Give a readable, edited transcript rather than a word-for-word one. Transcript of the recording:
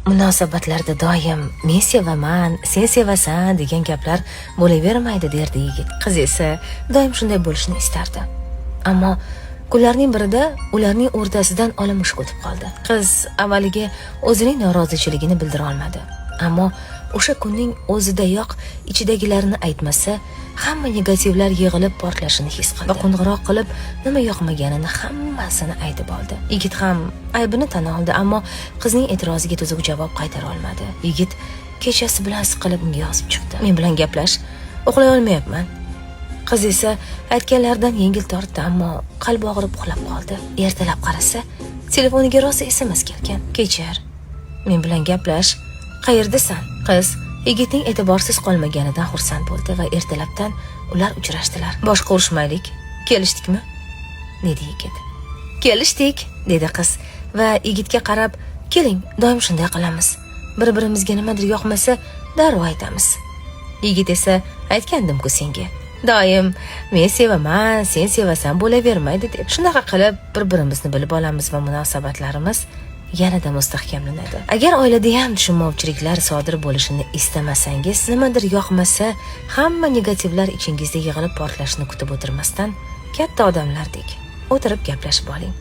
Munosabatlarda doim men sevaman, sen sevasan degan gaplar bo'lavermaydi derdi yigit. Qiz esa doim shunday bo'lishini istardi. Ammo kunlarning birida ularning o'rtasidan olamish o'tib qoldi. Qiz avvaliga o'zining norozichiligini bildira olmadi. Ammo o'sha kunning o'zidayoq ichidagilarini aytmasa, hamma negativlar yig'ilib portlashini his qildi. Va qo'ng'iroq qilib nima yoqmaganini hammasini aytib oldi. Yigit ham aybini tan oldi, ammo qizning e'tiroziga tuzuk javob qaytara olmadi. Yigit kechasi bilan siqilib unga yozib chiqdi. Men bilan gaplash, uxlay olmayapman. Qiz esa aytganlaridan yengil tortdi, ammo qalbi og'rib uxlab qoldi. Ertalab qarasa, telefoniga rosa SMS kelgan. Kechir, men bilan gaplash, qayerdasan? Qiz yigitning e'tiborsiz qolmaganidan xursand bo'ldi va ertalabdan ular uchrashdilar. Boshqa urushmaylik, kelishdikmi? dedi yigit. Kelishdik, dedi qiz va yigitga qarab, keling, doim shunday qilamiz. Bir-birimizga nimadir yoqmasa, darrov aytamiz. Yigit esa aytgandim-ku senga. Doim men sevaman, sen sevasan bo'lavermaydi deb. Shunaqa qilib bir-birimizni bilib olamiz va munosabatlarimiz yanada mustahkamlanadi. Agar oilada ham tushunmovchiliklar sodir bo'lishini istamasangiz, nimadir yoqmasa, hamma negativlar ichingizda yig'ilib portlashini kutib o'tirmasdan, katta odamlardek o'tirib gaplashib oling.